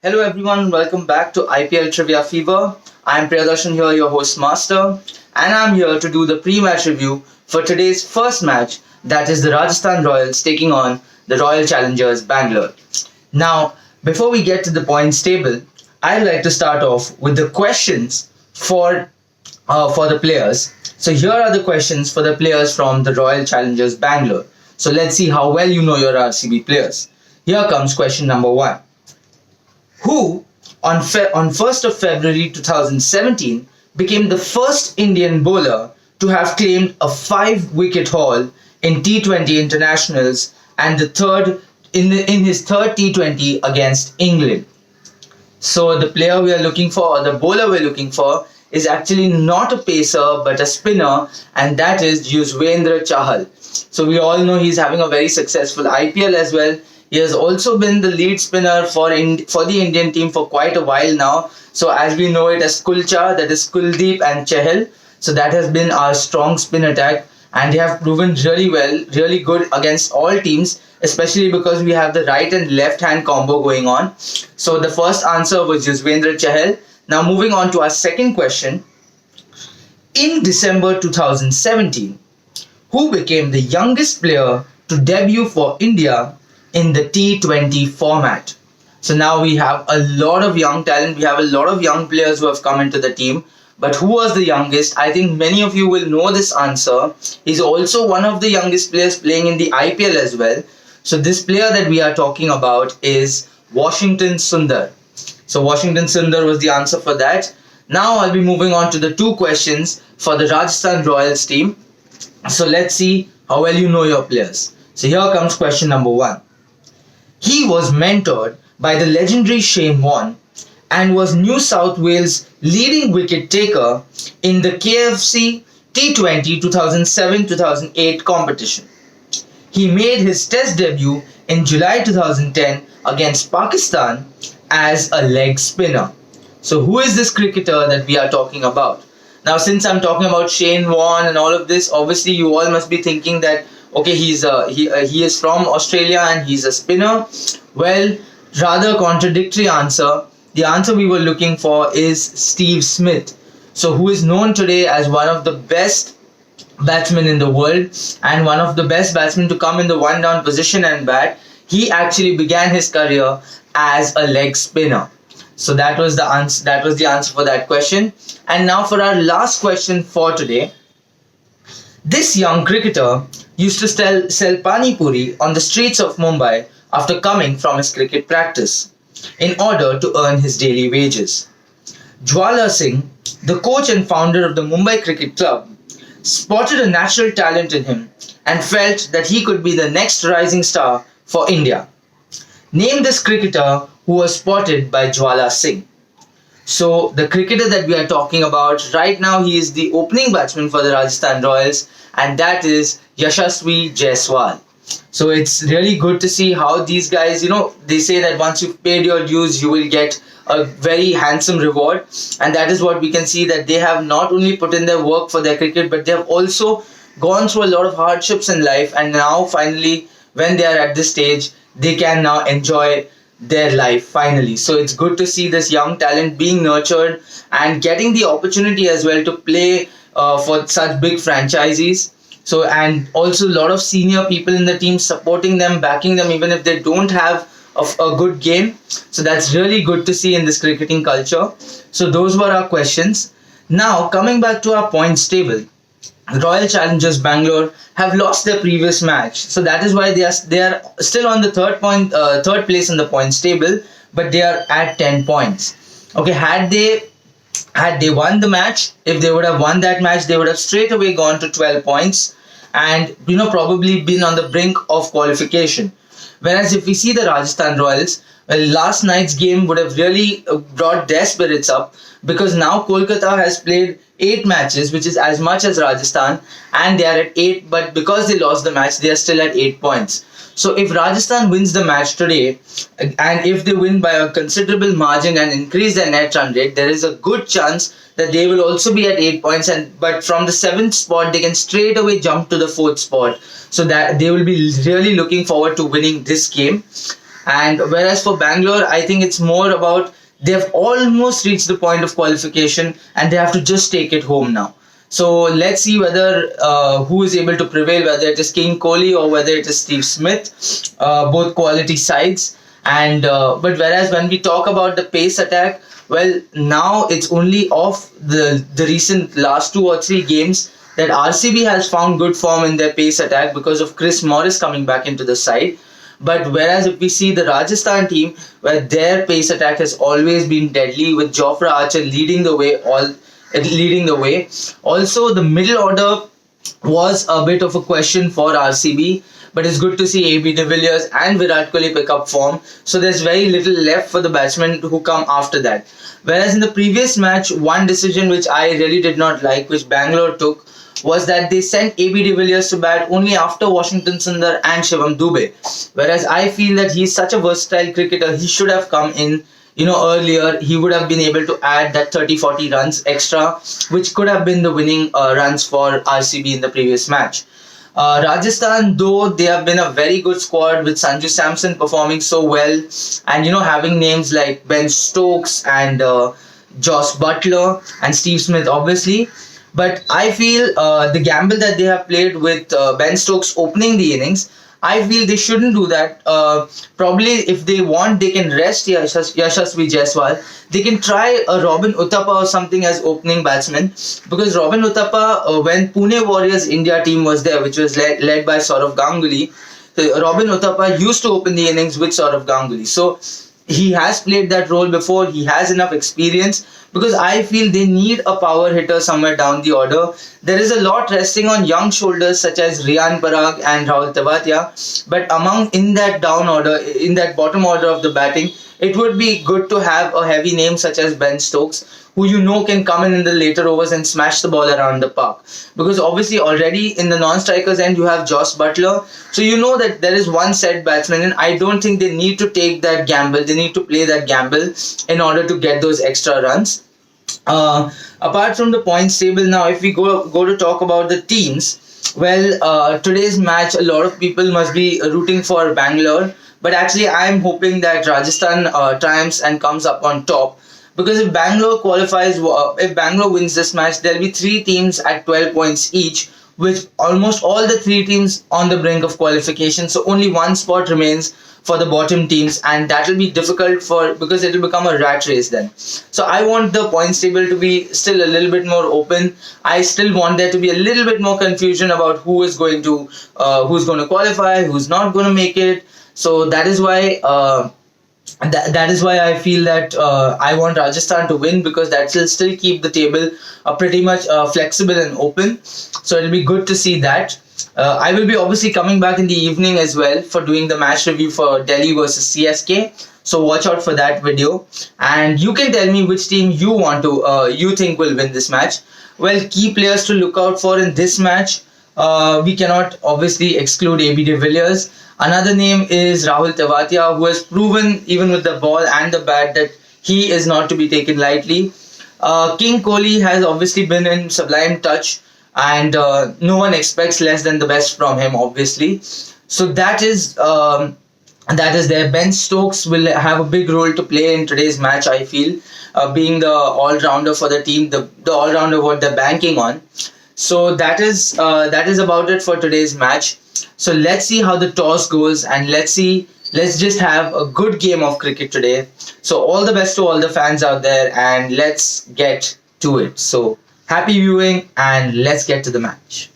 Hello everyone, welcome back to IPL Trivia Fever. I'm Priyadarshan here, your host master, and I'm here to do the pre-match review for today's first match, that is the Rajasthan Royals taking on the Royal Challengers Bangalore. Now, before we get to the points table, I'd like to start off with the questions for the players. So here are the questions for the players from the Royal Challengers Bangalore. So let's see how well you know your RCB players. Here comes question number 1. Who on 1st of February 2017 became the first Indian bowler to have claimed a 5-wicket haul in T20 internationals and the third in his third T20 against England. So the player we are looking for, or the bowler we're looking for, is actually not a pacer but a spinner, and that is Yuzvendra Chahal. So we all know he's having a very successful IPL as well. He has also been the lead spinner for the Indian team for quite a while now. So as we know it as Kulcha, that is Kuldeep and Chahal. So that has been our strong spin attack, and they have proven really well, really good against all teams, especially because we have the right and left hand combo going on. So the first answer was Yuzvendra Chahal. Now moving on to our second question. In December 2017, who became the youngest player to debut for India in the T20 format? So now we have a lot of young talent. We have a lot of young players who have come into the team. But who was the youngest? I think many of you will know this answer. He's also one of the youngest players playing in the IPL as well. So this player that we are talking about is Washington Sundar. So Washington Sundar was the answer for that. Now I'll be moving on to the two questions for the Rajasthan Royals team. So let's see how well you know your players. So here comes question number 1. He was mentored by the legendary Shane Warne and was New South Wales' leading wicket taker in the KFC T20 2007-2008 competition. He made his Test debut in July 2010 against Pakistan as a leg spinner. So who is this cricketer that we are talking about? Now, since I'm talking about Shane Warne and all of this, obviously you all must be thinking that okay, he is from Australia and he's a spinner. Well, rather contradictory answer. The answer we were looking for is Steve Smith. So who is known today as one of the best batsmen in the world and one of the best batsmen to come in the one down position and bat. He actually began his career as a leg spinner. So that was the answer. That was the answer for that question. And now for our last question for today. This young cricketer used to sell pani puri on the streets of Mumbai after coming from his cricket practice in order to earn his daily wages. Jwala Singh, the coach and founder of the Mumbai Cricket Club, spotted a natural talent in him and felt that he could be the next rising star for India. Name this cricketer who was spotted by Jwala Singh. So the cricketer that we are talking about right now, he is the opening batsman for the Rajasthan Royals, and that is Yashasvi Jaiswal. So it's really good to see how these guys, they say that once you've paid your dues, you will get a very handsome reward. And that is what we can see, that they have not only put in their work for their cricket, but they have also gone through a lot of hardships in life. And now finally, when they are at this stage, they can now enjoy their life finally. So it's good to see this young talent being nurtured and getting the opportunity as well to play for such big franchises. So, and also a lot of senior people in the team supporting them, backing them, even if they don't have a good game. So that's really good to see in this cricketing culture. So those were our questions. Now coming back to our points table. Royal Challengers Bangalore have lost their previous match, so that is why they are still on the third place in the points table, but they are at 10 points. Okay, had they won the match, if they would have won that match, they would have straight away gone to 12 points and probably been on the brink of qualification. Whereas if we see the Rajasthan Royals, well, last night's game would have really brought their spirits up, because now Kolkata has played 8 matches, which is as much as Rajasthan, and they are at 8, but because they lost the match, they are still at 8 points. So if Rajasthan wins the match today, and if they win by a considerable margin and increase their net run rate, there is a good chance that they will also be at 8 points, but from the 7th spot, they can straight away jump to the 4th spot. So that they will be really looking forward to winning this game. And whereas for Bangalore, I think it's more about they've almost reached the point of qualification and they have to just take it home now. So let's see whether who is able to prevail, whether it is King Kohli or whether it is Steve Smith. Both quality sides. And but whereas when we talk about the pace attack, well, now it's only off the recent last 2 or 3 games that RCB has found good form in their pace attack because of Chris Morris coming back into the side. But whereas if we see the Rajasthan team, where their pace attack has always been deadly, with Jofra Archer leading the way. Also, the middle order was a bit of a question for RCB, but it's good to see AB de Villiers and Virat Kohli pick up form. So there's very little left for the batsmen who come after that. Whereas in the previous match, one decision which I really did not like, which Bangalore took, was that they sent AB de Villiers to bat only after Washington Sundar and Shivam Dube. Whereas I feel that he's such a versatile cricketer, he should have come in earlier. He would have been able to add that 30-40 runs extra, which could have been the winning runs for RCB in the previous match. Rajasthan, though, they have been a very good squad with Sanju Samson performing so well, and having names like Ben Stokes and Josh Butler and Steve Smith, obviously. But I feel the gamble that they have played with Ben Stokes opening the innings, I feel they shouldn't do that. Probably if they want, they can rest Yashasvi Jaiswal. They can try a Robin Uthappa or something as opening batsman, because Robin Uthappa, when Pune Warriors India team was there, which was led by Saurav Ganguly, Robin Uthappa used to open the innings with Saurav Ganguly. So he has played that role before. He has enough experience, because I feel they need a power hitter somewhere down the order. There is a lot resting on young shoulders such as Riyan Parag and Rahul Tewatia, but in that down order, in that bottom order of the batting, it would be good to have a heavy name such as Ben Stokes, who can come in the later overs and smash the ball around the park. Because obviously already in the non-strikers end you have Josh Butler, so that there is one set batsman, and I don't think they need to take that gamble. They need to play that gamble in order to get those extra runs. Apart from the points table, now if we go to talk about the teams, well, today's match, a lot of people must be rooting for Bangalore, but actually I am hoping that Rajasthan triumphs and comes up on top. Because if Bangalore wins this match, there'll be 3 teams at 12 points each, with almost all the 3 teams on the brink of qualification. So only one spot remains for the bottom teams, and that will be difficult because it will become a rat race then. So I want the points table to be still a little bit more open. I still want there to be a little bit more confusion about who's going to qualify, who's not going to make it. So that is why. That is why I feel that I want Rajasthan to win, because that will still keep the table pretty much flexible and open. So it'll be good to see that. I will be obviously coming back in the evening as well for doing the match review for Delhi versus CSK. So watch out for that video, and you can tell me which team you think will win this match. Well, key players to look out for in this match. We cannot obviously exclude AB de Villiers. Another name is Rahul Tewatia, who has proven even with the ball and the bat that he is not to be taken lightly. King Kohli has obviously been in sublime touch, and no one expects less than the best from him, obviously. So that is there. Ben Stokes will have a big role to play in today's match, I feel, being the all-rounder for the team, the all-rounder what they're banking on. So that is about it for today's match. So let's see how the toss goes, and let's just have a good game of cricket today. So all the best to all the fans out there, and let's get to it. So happy viewing, and let's get to the match.